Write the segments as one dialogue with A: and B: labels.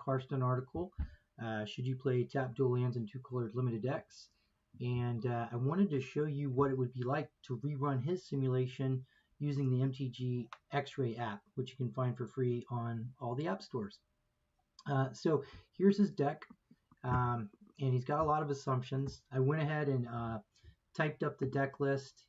A: Karsten article. Should you play tap dual lands and 2-colored limited decks? And I wanted to show you what it would be like to rerun his simulation using the MTG Xray app, which you can find for free on all the app stores. So here's his deck, and he's got a lot of assumptions. I went ahead and typed up the deck list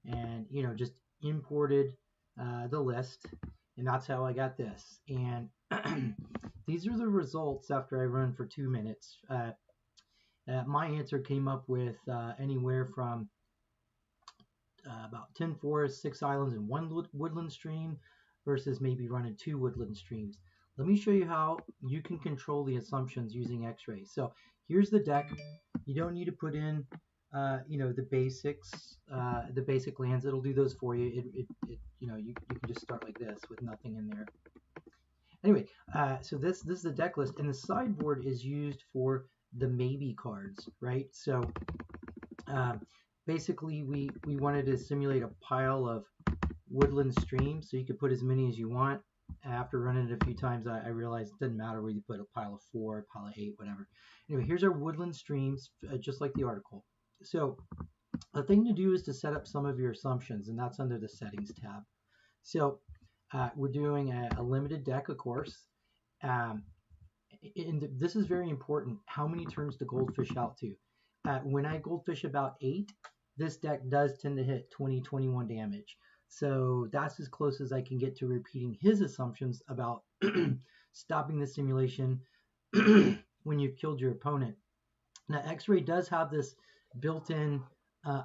A: and just imported the list, and that's how I got this. And these are the results after I run for 2 minutes. My answer came up with anywhere from about 10 forests, 6 islands, and 1 woodland stream versus maybe running 2 woodland streams. Let me show you how you can control the assumptions using Xray. So here's the deck. You don't need to put in the basics, the basic lands. It'll do those for you. You can just start like this with nothing in there. Anyway, so this is the deck list, and the sideboard is used for the maybe cards, right? So basically, we wanted to simulate a pile of woodland streams, so you could put as many as you want. After running it a few times, I realized it doesn't matter whether you put a pile of 4, a pile of 8, whatever. Anyway, here's our woodland streams, just like the article. So the thing to do is to set up some of your assumptions, and that's under the settings tab. So we're doing a limited deck, of course. And this is very important. How many turns to goldfish out to? When I goldfish about 8, this deck does tend to hit 20-21 damage. So that's as close as I can get to repeating his assumptions about stopping the simulation when you've killed your opponent. Now, Xray does have this built-in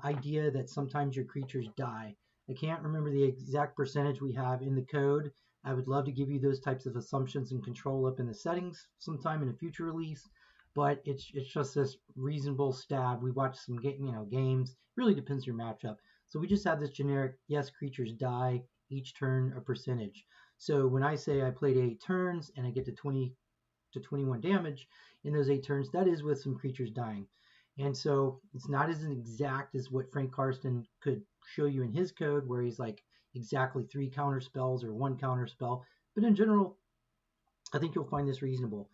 A: idea that sometimes your creatures die. I can't remember the exact percentage we have in the code. I would love to give you those types of assumptions and control up in the settings sometime in a future release, but it's just this reasonable stab. We watch some games. It really depends on your matchup. So we just have this generic, yes, creatures die each turn a percentage. So when I say I played 8 turns and I get to 20 to 21 damage in those 8 turns, that is with some creatures dying. And so it's not as exact as what Frank Karsten could show you in his code, where he's like exactly 3 counter spells or 1 counter spell. But in general, I think you'll find this reasonable.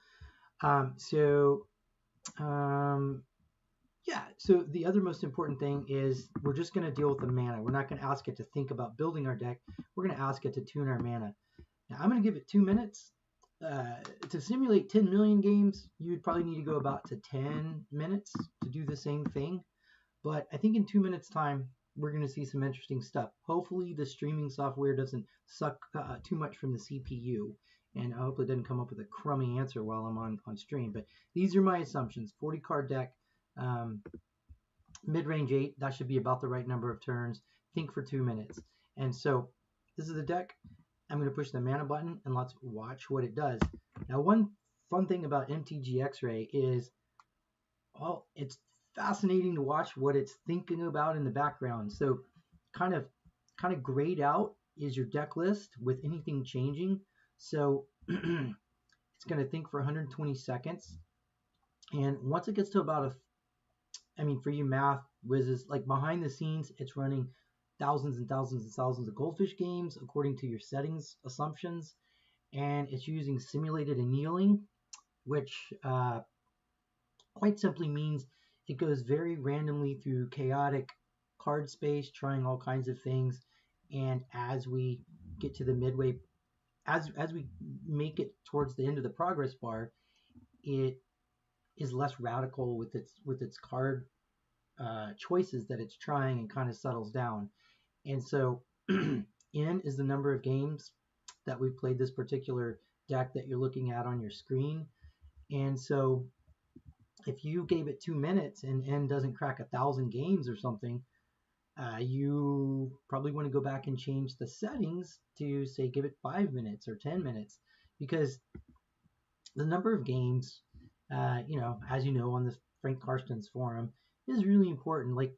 A: So the other most important thing is we're just going to deal with the mana. We're not going to ask it to think about building our deck. We're going to ask it to tune our mana. Now, I'm going to give it 2 minutes. To simulate 10 million games, you would probably need to go about to 10 minutes to do the same thing. But I think in 2 minutes time, we're going to see some interesting stuff. Hopefully the streaming software doesn't suck too much from the CPU. And I hope it doesn't come up with a crummy answer while I'm on stream. But these are my assumptions. 40 card deck, mid-range 8. That should be about the right number of turns. Think for 2 minutes. And so this is the deck. I'm going to push the mana button and let's watch what it does. Now, one fun thing about MTG Xray is, well, it's fascinating to watch what it's thinking about in the background. So kind of grayed out is your deck list with anything changing. So it's going to think for 120 seconds. And once it gets to about for you math whizzes, like behind the scenes, it's running thousands and thousands and thousands of goldfish games according to your settings assumptions, and it's using simulated annealing, which quite simply means it goes very randomly through chaotic card space, trying all kinds of things, and as we get to the midway, as we make it towards the end of the progress bar, it is less radical with its card choices that it's trying, and kind of settles down. And so N is the number of games that we've played this particular deck that you're looking at on your screen. And so if you gave it 2 minutes and N doesn't crack 1,000 games or something, you probably want to go back and change the settings to, say, give it 5 minutes or 10 minutes, because the number of games, as you know, on the Frank Karsten's forum, is really important. Like,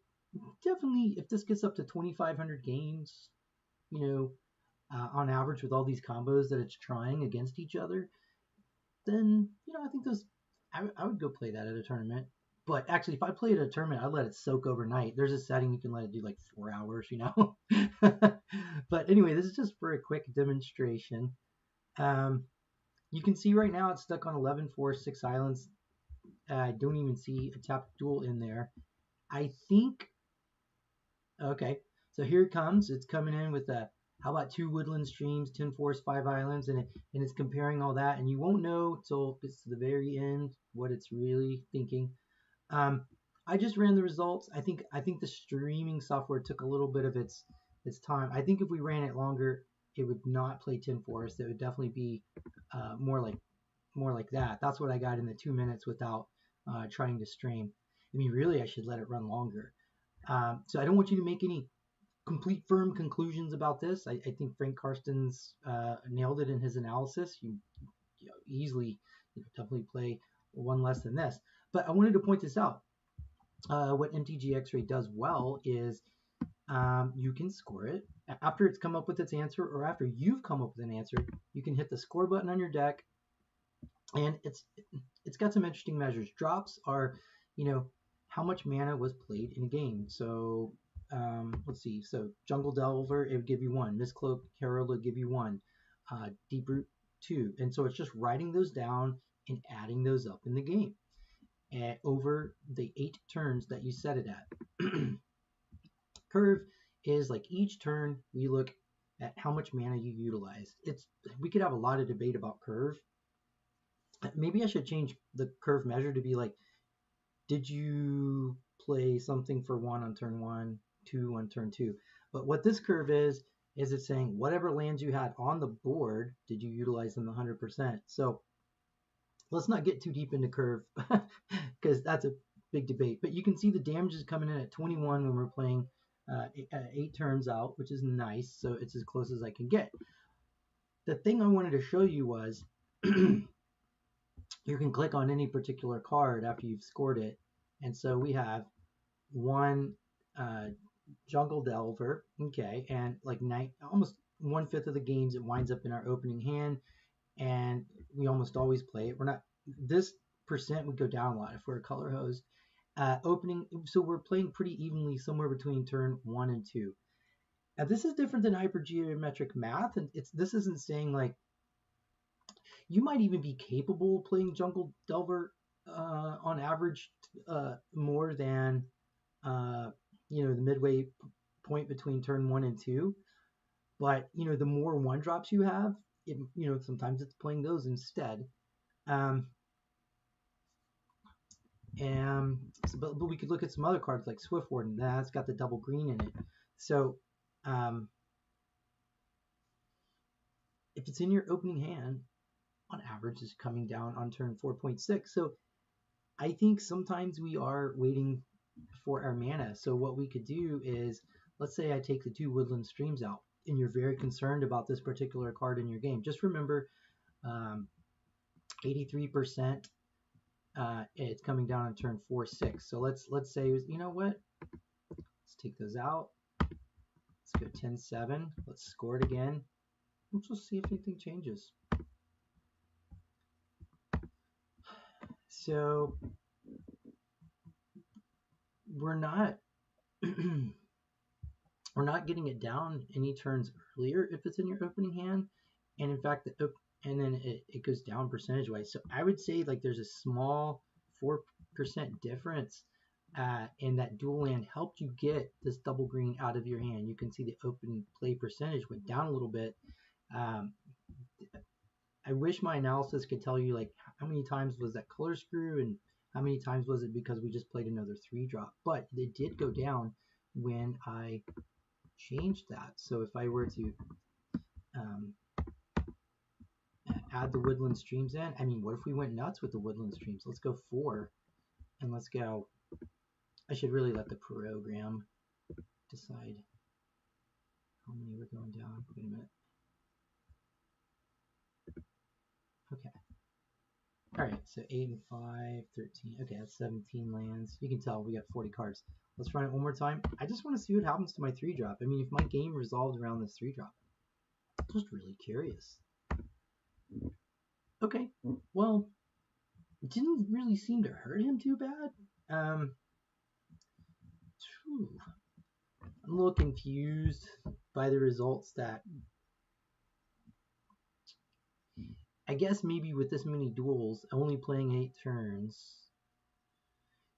A: definitely, if this gets up to 2,500 games, on average with all these combos that it's trying against each other, then, I think I would go play that at a tournament. But actually, if I play at a tournament, I'd let it soak overnight. There's a setting you can let it do like 4 hours, But anyway, this is just for a quick demonstration. You can see right now it's stuck on 11, 4, 6 islands. I don't even see a tapped duel in there. I think, okay, so here it comes. It's coming in with a, how about 2 woodland streams, 10 forests, 5 islands, and it's comparing all that. And you won't know until it's to the very end what it's really thinking. I just ran the results. I think the streaming software took a little bit of its time. I think if we ran it longer, it would not play 10 forests. It would definitely be more like that. That's what I got in the 2 minutes without trying to stream. I mean, really, I should let it run longer. So I don't want you to make any complete firm conclusions about this. I think Frank Karsten's nailed it in his analysis. You easily definitely play one less than this. But I wanted to point this out. What MTG Xray does well is you can score it. After it's come up with its answer, or after you've come up with an answer, you can hit the score button on your deck, and it's got some interesting measures. Drops are, how much mana was played in a game. So let's see. So Jungle Delver, it would give you 1. Mistcloak Herald would give you 1. Deep Root 2. And so it's just writing those down and adding those up in the game over the 8 turns that you set it at. Curve is like each turn we look at how much mana you utilized. We could have a lot of debate about curve. Maybe I should change the curve measure to be like, did you play something for 1 on turn 1, 2 on turn 2? But what this curve is it's saying whatever lands you had on the board, did you utilize them 100%? So let's not get too deep into curve because that's a big debate. But you can see the damage is coming in at 21 when we're playing 8 turns out, which is nice. So it's as close as I can get. The thing I wanted to show you was you can click on any particular card after you've scored it. And so we have 1 Jungle Delver, okay, and like almost 1/5 of the games it winds up in our opening hand, and we almost always play it. We're not, this percent would go down a lot if we're a color hosed. Opening, so we're playing pretty evenly somewhere between turn 1 and 2. Now this is different than hypergeometric math, and this isn't saying like you might even be capable of playing Jungle Delver on average more than the midway point between turn 1 and 2. But the more 1-drops you have, sometimes it's playing those instead. But we could look at some other cards like Swift Warden. That's got the double green in it. So if it's in your opening hand, on average is coming down on turn 4.6. So I think sometimes we are waiting for our mana. So what we could do is, let's say I take the 2 woodland streams out and you're very concerned about this particular card in your game. Just remember 83% it's coming down on turn 4-6. So let's say, you know what? Let's take those out. Let's go 10-7. Let's score it again. Let's just see if anything changes. So we're not we're not getting it down any turns earlier if it's in your opening hand, and in fact and then it goes down percentage wise. So I would say like there's a small 4% difference, and that dual land helped you get this double green out of your hand. You can see the open play percentage went down a little bit. I wish my analysis could tell you like how many times was that color screw and how many times was it because we just played another 3-drop. But it did go down when I changed that. So if I were to add the woodland streams in, I mean, what if we went nuts with the woodland streams? Let's go 4, and let's go. I should really let the program decide how many we're going down. Wait a minute. Okay. All right, so 8 and 5, 13. Okay, that's 17 lands. You can tell we got 40 cards. Let's run it one more time. I just want to see what happens to my 3-drop. I mean, if my game resolved around this 3-drop. I'm just really curious. Okay, well, it didn't really seem to hurt him too bad. I'm a little confused by the results that I guess maybe with this many duels, only playing 8 turns,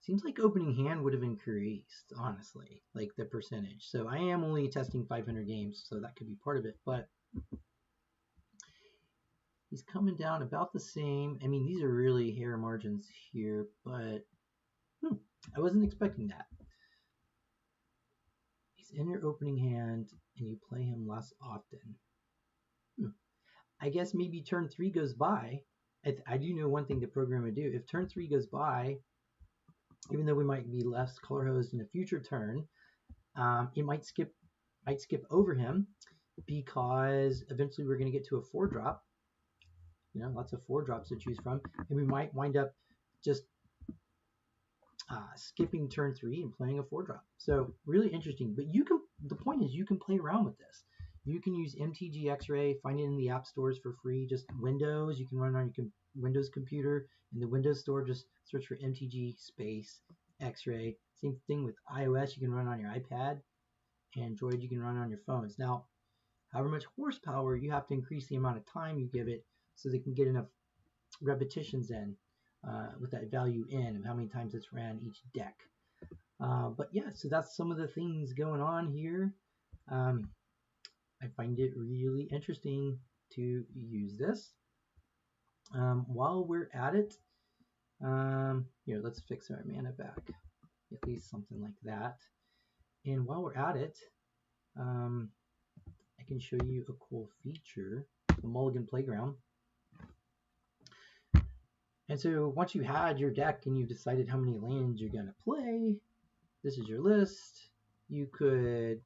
A: seems like opening hand would have increased, honestly, like the percentage. So I am only testing 500 games, so that could be part of it. But he's coming down about the same. I mean, these are really hair margins here, but I wasn't expecting that. He's in your opening hand, and you play him less often. I guess maybe turn 3 goes by. I do know one thing the program would do. If turn 3 goes by, even though we might be less color hosed in a future turn, it might skip over him because eventually we're going to get to a 4-drop. You know, lots of 4-drops to choose from, and we might wind up just skipping turn 3 and playing a 4-drop. So really interesting. But the point is you can play around with this. You can use MTG Xray, find it in the app stores for free. Just Windows, you can run on your Windows computer. In the Windows store, just search for MTG space Xray. Same thing with iOS, you can run on your iPad. Android, you can run on your phones. Now, however much horsepower, you have to increase the amount of time you give it so they can get enough repetitions in with that value in of how many times it's ran each deck. But yeah, so that's some of the things going on here. I find it really interesting to use this. While we're at it, here, let's fix our mana back. At least something like that. And while we're at it, I can show you a cool feature, the Mulligan Playground. And so once you had your deck and you've decided how many lands you're going to play, this is your list. You could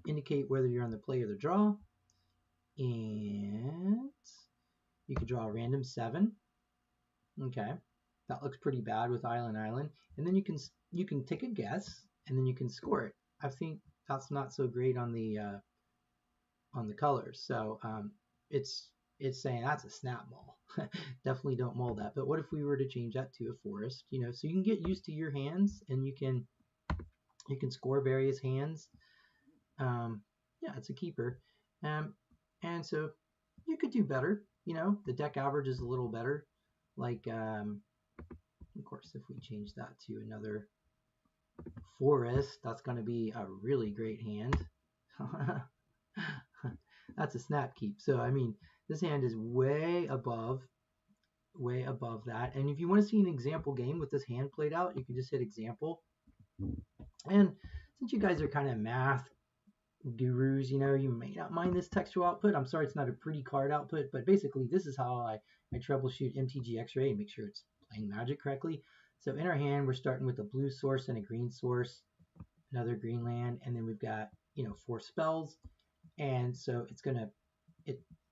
A: indicate whether you're on the play or the draw. And you could draw a random 7. Okay, that looks pretty bad with Island. And then you can take a guess and then you can score it. I think that's not so great on the colors. So it's saying that's a snap ball. Definitely don't mold that. But what if we were to change that to a forest? You know, so you can get used to your hands and you can score various hands. Yeah, it's a keeper. And so you could do better. You know, the deck average is a little better. Like, of course, if we change that to another forest, that's going to be a really great hand. That's a snap keep. So, I mean, this hand is way above that. And if you want to see an example game with this hand played out, you can just hit example. And since you guys are kind of math gurus, you know, you may not mind this textual output. I'm sorry it's not a pretty card output, but basically this is how I troubleshoot MTG Xray and make sure it's playing Magic correctly. So in our hand, we're starting with a blue source and a green source, another green land, and then we've got, you know, 4 spells. And so it's gonna,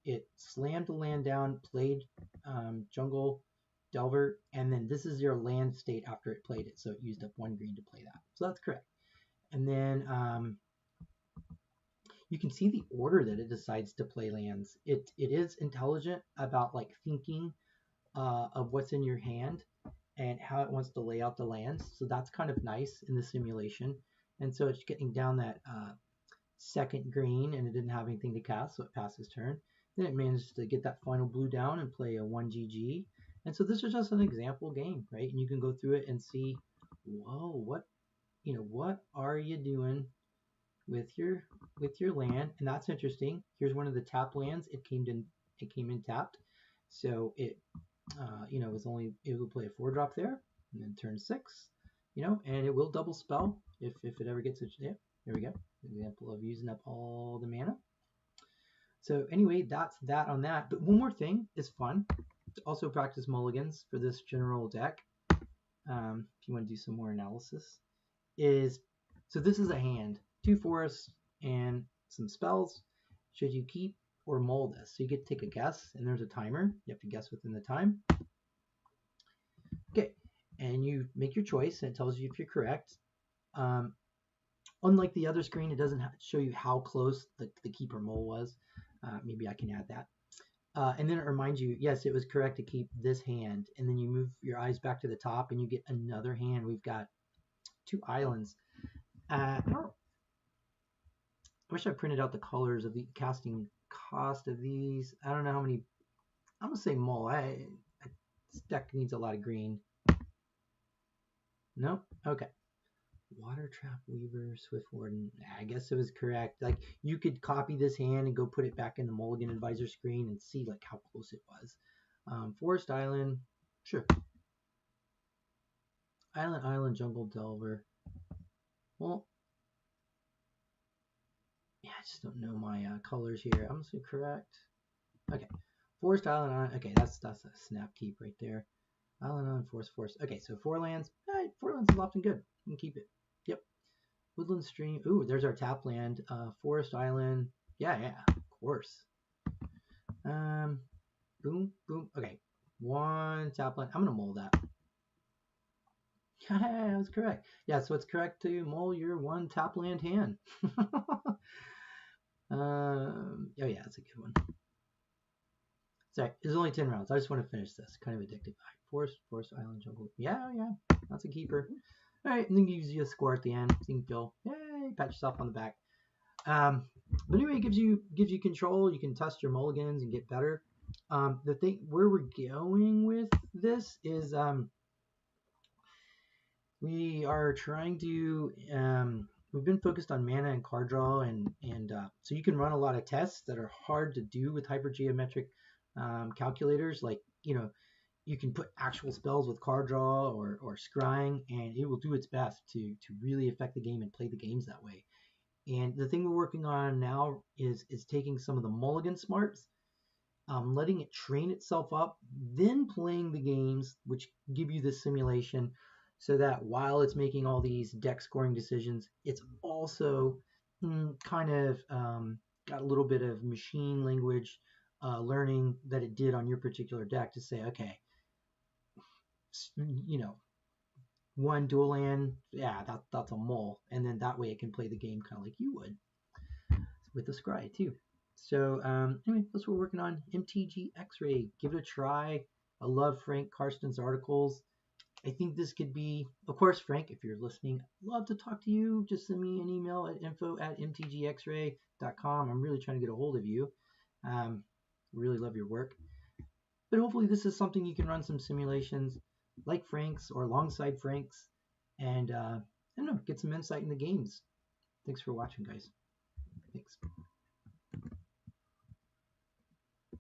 A: it slammed the land down, played Jungle Delver, and then this is your land state after it played it. So it used up 1 green to play that. So that's correct. And then you can see the order that it decides to play lands. It is intelligent about like thinking of what's in your hand and how it wants to lay out the lands. So that's kind of nice in the simulation. And so it's getting down that second green, and it didn't have anything to cast, so it passes turn. Then it managed to get that final blue down and play a 1 GG. And so this is just an example game, right? And you can go through it and see, whoa, what are you doing with your land? And that's interesting. Here's one of the tap lands. It came in tapped, so it was only able to play a 4-drop there, and then turn 6, and it will double spell if it ever gets it. Yeah, there we go. Example of using up all the mana. So anyway, that's that on that. But one more thing is fun to also practice mulligans for this general deck. If you want to do some more analysis, so this is a hand, 2 forests and some spells. Should you keep or mull this? So you get to take a guess, and there's a timer. You have to guess within the time. Okay, and you make your choice, and it tells you if you're correct. Unlike the other screen, it doesn't show you how close the keep or mull was. Maybe I can add that. And then it reminds you, yes, it was correct to keep this hand. And then you move your eyes back to the top, and you get another hand. We've got 2 islands. I wish I printed out the colors of the casting cost of these. I don't know how many I'm gonna say mole. This deck needs a lot of green. Nope. Okay. Water Trap Weaver, Swift Warden. I guess it was correct. Like, you could copy this hand and go put it back in the Mulligan Advisor screen and see like how close it was. Forest Island, sure. Island, Jungle Delver. Well, yeah, I just don't know my colors here. I'm just gonna correct. Okay, Forest Island. Okay, that's a snap keep right there. Island on Forest. Okay, so 4 lands. All right, 4 lands is often good. You can keep it. Yep. Woodland Stream. Ooh, there's our tap land. Forest Island. Yeah, of course. Boom. Okay, 1 tap land. I'm gonna mull that. That was correct. Yeah, so it's correct to mull your 1 tap land hand. Oh yeah, that's a good one. Sorry, there's only 10 rounds. I just want to finish this. Kind of addictive. Forest Island, Jungle. Yeah, that's a keeper. All right, and then gives you a score at the end. So you can go, yay, pat yourself on the back. But anyway, it gives you control. You can test your mulligans and get better. The thing where we're going with this is we are trying to we've been focused on mana and card draw, and so you can run a lot of tests that are hard to do with hypergeometric calculators. Like, you can put actual spells with card draw or scrying, and it will do its best to really affect the game and play the games that way. And the thing we're working on now is taking some of the mulligan smarts, letting it train itself up, then playing the games which give you the simulation, so that while it's making all these deck scoring decisions, it's also kind of got a little bit of machine language learning that it did on your particular deck to say, okay, 1 dual land, yeah, that's a mull, and then that way it can play the game kind of like you would with the scry too. So anyway, that's what we're working on. MTG Xray, give it a try. I love Frank Karsten's articles. I think this could be, of course, Frank, if you're listening, I'd love to talk to you. Just send me an email at info@mtgxray.com. I'm really trying to get a hold of you. Really love your work. But hopefully this is something you can run some simulations like Frank's or alongside Frank's, and I don't know, get some insight in the games. Thanks for watching, guys. Thanks.